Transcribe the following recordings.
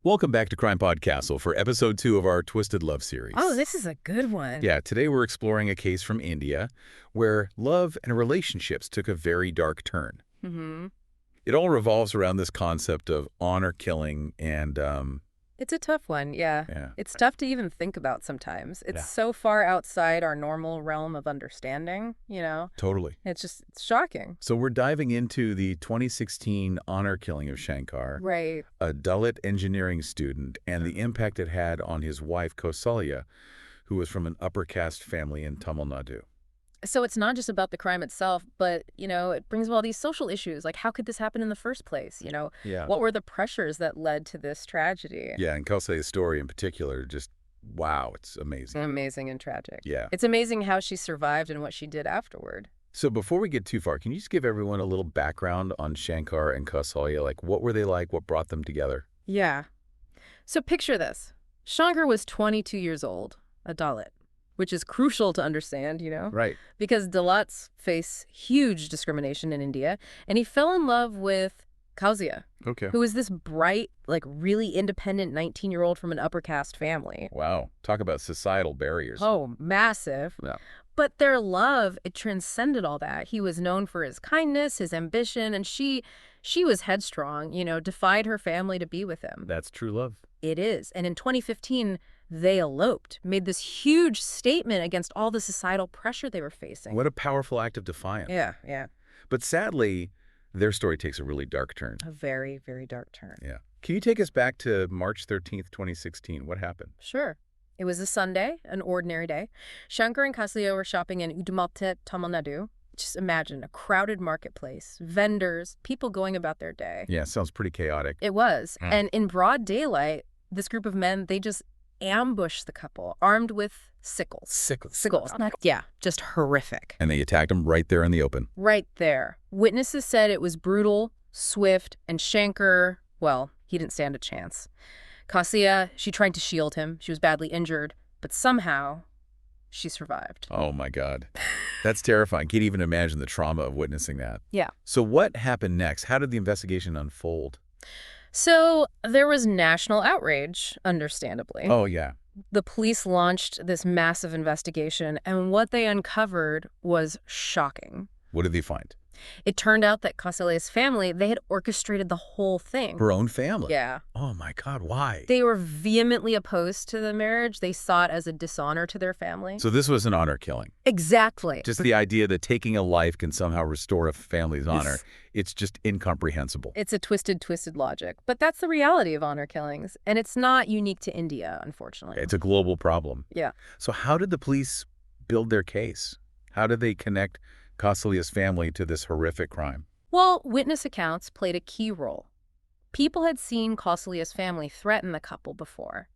Welcome back to CrimePod Castle for episode 2 of our Twisted Love series. Oh, this is a good one. Yeah, today we're exploring a case from India where love and relationships took a very dark turn. Mm-hmm. It all revolves around this concept of honor killing and, It's a tough one, yeah. It's tough to even think about sometimes. It's so far outside our normal realm of understanding, you know? Totally. It's shocking. So we're diving into the 2016 honor killing of Shankar, Right. a Dalit engineering student, and the impact it had on his wife, Kausalya, who was from an upper caste family in Tamil Nadu. So it's not just about the crime itself, but, it brings all these social issues. Like, how could this happen in the first place? Yeah. What were the pressures that led to this tragedy? Yeah, and Kausalya's story in particular, just, wow, it's amazing. Amazing and tragic. Yeah. It's amazing how she survived and what she did afterward. So before we get too far, can you just give everyone a little background on Shankar and Kausalya? Like, what were they like? What brought them together? Yeah. So picture this. Shankar was 22 years old, a Dalit, which is crucial to understand, Right. because Dalits face huge discrimination in India, and he fell in love with Kausalya, Okay. who is this bright, really independent 19-year-old from an upper caste family. Wow. Talk about societal barriers. Oh, massive. Yeah. But their love, it transcended all that. He was known for his kindness, his ambition, and she was headstrong, defied her family to be with him. That's true love. It is. And in 2015, they eloped, made this huge statement against all the societal pressure they were facing. What a powerful act of defiance. Yeah. But sadly, their story takes a really dark turn. A very, very dark turn. Yeah. Can you take us back to March 13th, 2016? What happened? Sure. It was a Sunday, an ordinary day. Shankar and Kausalya were shopping in Udumaltet, Tamil Nadu. Just imagine a crowded marketplace, vendors, people going about their day. Yeah, sounds pretty chaotic. It was. And in broad daylight, this group of men, they just ambushed the couple, armed with sickles. Sickles. Yeah, just horrific. And they attacked him right there in the open. Right there. Witnesses said it was brutal, swift, and Shankar, well, he didn't stand a chance. Kausalya, she tried to shield him. She was badly injured, but somehow she survived. Oh, my God. That's terrifying. Can't even imagine the trauma of witnessing that. Yeah. So what happened next? How did the investigation unfold? So there was national outrage, understandably. Oh, yeah. The police launched this massive investigation, and what they uncovered was shocking. What did they find? It turned out that Kausalya's family, they had orchestrated the whole thing. Her own family? Yeah. Oh, my God. Why? They were vehemently opposed to the marriage. They saw it as a dishonor to their family. So this was an honor killing. Exactly. Just the idea that taking a life can somehow restore a family's honor. It's just incomprehensible. It's a twisted logic. But that's the reality of honor killings. And it's not unique to India, unfortunately. It's a global problem. Yeah. So how did the police build their case? How did they connect Kausalya's family to this horrific crime? Well, witness accounts played a key role. People had seen Kausalya's family threaten the couple before.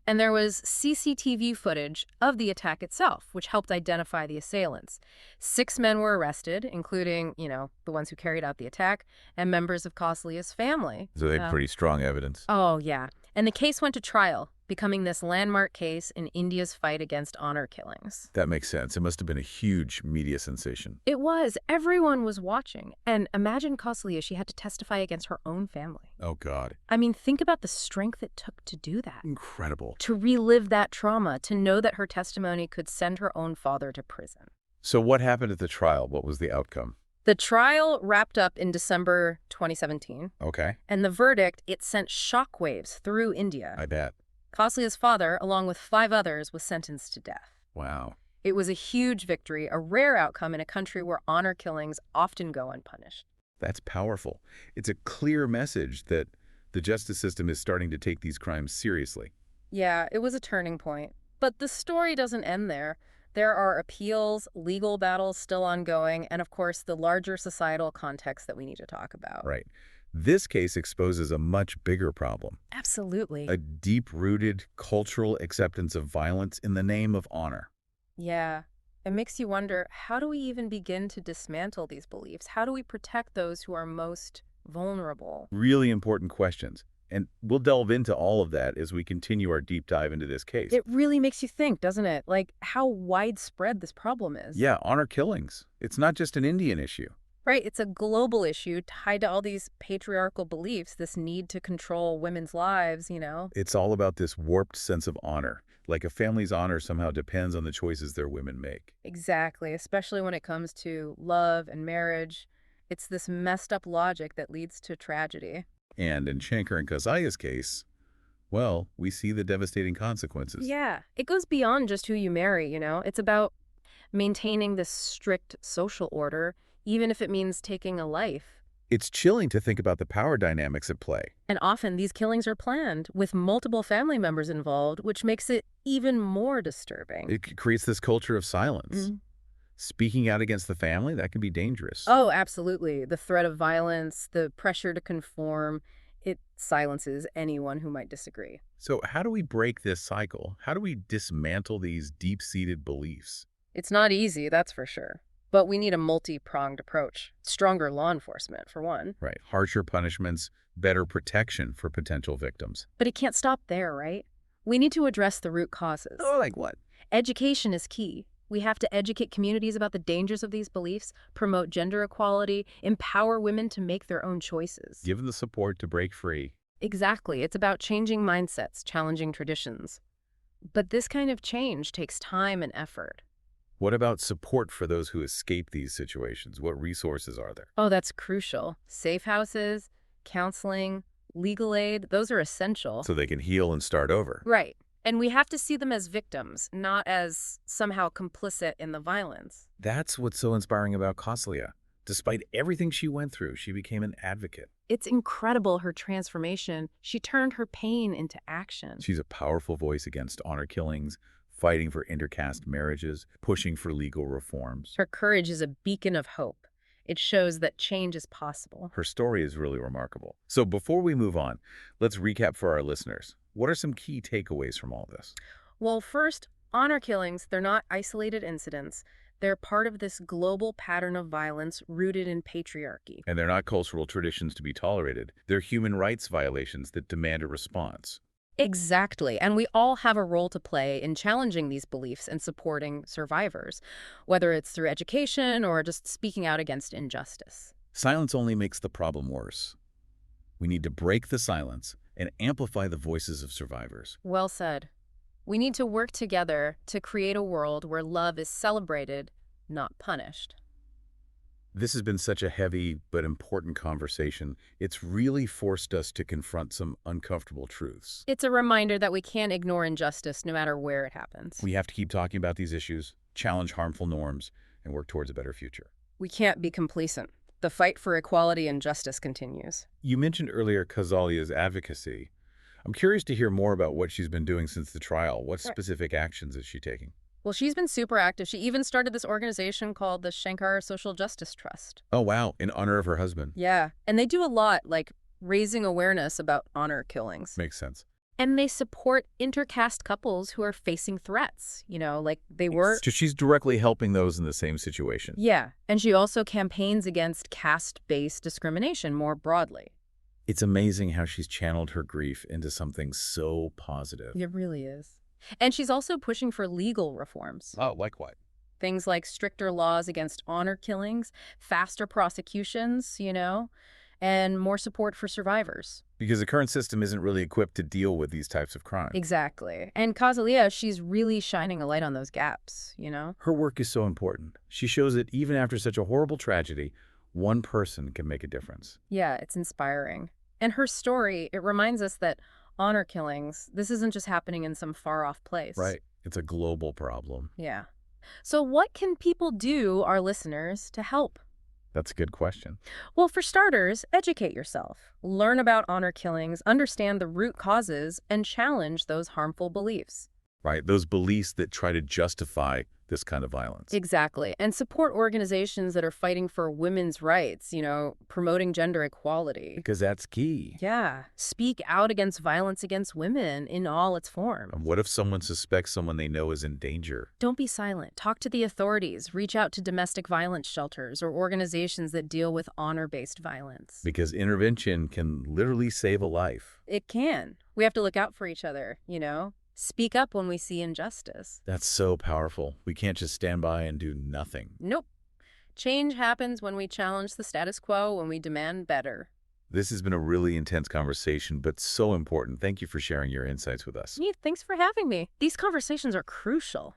And there was CCTV footage of the attack itself, which helped identify the assailants. 6 men were arrested, including, the ones who carried out the attack, and members of Kausalya's family. So they had pretty strong evidence. Oh, yeah. And the case went to trial, becoming this landmark case in India's fight against honor killings. That makes sense. It must have been a huge media sensation. It was. Everyone was watching. And imagine Kausalya, she had to testify against her own family. Oh, God. I mean, think about the strength it took to do that. Incredible. To relive that trauma, to know that her testimony could send her own father to prison. So what happened at the trial? What was the outcome? The trial wrapped up in December 2017. Okay. And the verdict, it sent shockwaves through India. I bet. Kausalya's father, along with 5 others, was sentenced to death. Wow. It was a huge victory, a rare outcome in a country where honor killings often go unpunished. That's powerful. It's a clear message that the justice system is starting to take these crimes seriously. Yeah, it was a turning point. But the story doesn't end there. There are appeals, legal battles still ongoing, and of course the larger societal context that we need to talk about. Right. This case exposes a much bigger problem. Absolutely. A deep-rooted cultural acceptance of violence in the name of honor. Yeah. It makes you wonder, how do we even begin to dismantle these beliefs? How do we protect those who are most vulnerable? Really important questions. And we'll delve into all of that as we continue our deep dive into this case. It really makes you think, doesn't it? Like, how widespread this problem is. Yeah, honor killings. It's not just an Indian issue. Right, it's a global issue tied to all these patriarchal beliefs, this need to control women's lives. It's all about this warped sense of honor, like a family's honor somehow depends on the choices their women make. Exactly, especially when it comes to love and marriage. It's this messed up logic that leads to tragedy. And in Shankar and Kausalya's case, well, we see the devastating consequences. Yeah, it goes beyond just who you marry. It's about maintaining this strict social order, even if it means taking a life. It's chilling to think about the power dynamics at play. And often these killings are planned with multiple family members involved, which makes it even more disturbing. It creates this culture of silence. Mhm. Speaking out against the family, that can be dangerous. Oh, absolutely. The threat of violence, the pressure to conform, it silences anyone who might disagree. So how do we break this cycle? How do we dismantle these deep-seated beliefs? It's not easy, that's for sure. But we need a multi-pronged approach. Stronger law enforcement, for one. Right. Harsher punishments, better protection for potential victims. But it can't stop there, right? We need to address the root causes. Oh, like what? Education is key. We have to educate communities about the dangers of these beliefs, promote gender equality, empower women to make their own choices. Give them the support to break free. Exactly. It's about changing mindsets, challenging traditions. But this kind of change takes time and effort. What about support for those who escape these situations? What resources are there? Oh, that's crucial. Safe houses, counseling, legal aid, those are essential. So they can heal and start over. Right. And we have to see them as victims, not as somehow complicit in the violence. That's what's so inspiring about Kausalya. Despite everything she went through, she became an advocate. It's incredible, her transformation. She turned her pain into action. She's a powerful voice against honor killings, fighting for intercaste marriages, pushing for legal reforms. Her courage is a beacon of hope. It shows that change is possible. Her story is really remarkable. So before we move on, let's recap for our listeners. What are some key takeaways from all this? Well, first, honor killings, they're not isolated incidents. They're part of this global pattern of violence rooted in patriarchy. And they're not cultural traditions to be tolerated. They're human rights violations that demand a response. Exactly. And we all have a role to play in challenging these beliefs and supporting survivors, whether it's through education or just speaking out against injustice. Silence only makes the problem worse. We need to break the silence and amplify the voices of survivors. Well said. We need to work together to create a world where love is celebrated, not punished. This has been such a heavy but important conversation. It's really forced us to confront some uncomfortable truths. It's a reminder that we can't ignore injustice no matter where it happens. We have to keep talking about these issues, challenge harmful norms, and work towards a better future. We can't be complacent. The fight for equality and justice continues. You mentioned earlier Kausalya's advocacy. I'm curious to hear more about what she's been doing since the trial. What specific actions is she taking? Well, she's been super active. She even started this organization called the Shankar Social Justice Trust. Oh, wow. In honor of her husband. Yeah, and they do a lot, like raising awareness about honor killings. Makes sense. And they support inter-caste couples who are facing threats, like they were. So she's directly helping those in the same situation. Yeah, and she also campaigns against caste-based discrimination more broadly. It's amazing how she's channeled her grief into something so positive. It really is. And she's also pushing for legal reforms. Oh, like what? Things like stricter laws against honor killings, faster prosecutions, and more support for survivors. Because the current system isn't really equipped to deal with these types of crimes. Exactly. And Kausalya, she's really shining a light on those gaps. Her work is so important. She shows that even after such a horrible tragedy, one person can make a difference. Yeah, it's inspiring. And her story, it reminds us that honor killings, this isn't just happening in some far-off place. Right. It's a global problem. Yeah. So what can people do, our listeners, to help? That's a good question. Well, for starters, educate yourself. Learn about honor killings, understand the root causes, and challenge those harmful beliefs. Right. Those beliefs that try to justify this kind of violence. Exactly. And support organizations that are fighting for women's rights, promoting gender equality. Because that's key. Yeah. Speak out against violence against women in all its forms. And what if someone suspects someone they know is in danger? Don't be silent. Talk to the authorities. Reach out to domestic violence shelters or organizations that deal with honor-based violence. Because intervention can literally save a life. It can. We have to look out for each other, Speak up when we see injustice. That's so powerful. We can't just stand by and do nothing. Nope. Change happens when we challenge the status quo, when we demand better. This has been a really intense conversation, but so important. Thank you for sharing your insights with us. Yeah, thanks for having me. These conversations are crucial,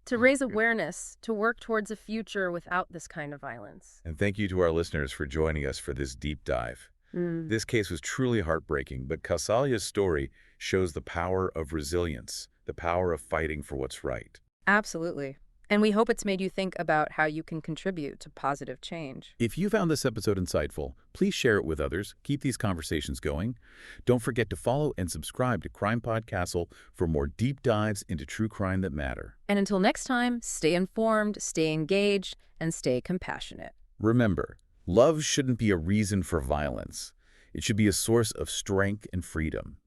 to raise awareness, to work towards a future without this kind of violence. And thank you to our listeners for joining us for this deep dive. Mm. This case was truly heartbreaking, but Kausalya's story shows the power of resilience, the power of fighting for what's right. Absolutely. And we hope it's made you think about how you can contribute to positive change. If you found this episode insightful, please share it with others. Keep these conversations going. Don't forget to follow and subscribe to CrimePod Castle for more deep dives into true crime that matter. And until next time, stay informed, stay engaged, and stay compassionate. Remember, love shouldn't be a reason for violence. It should be a source of strength and freedom.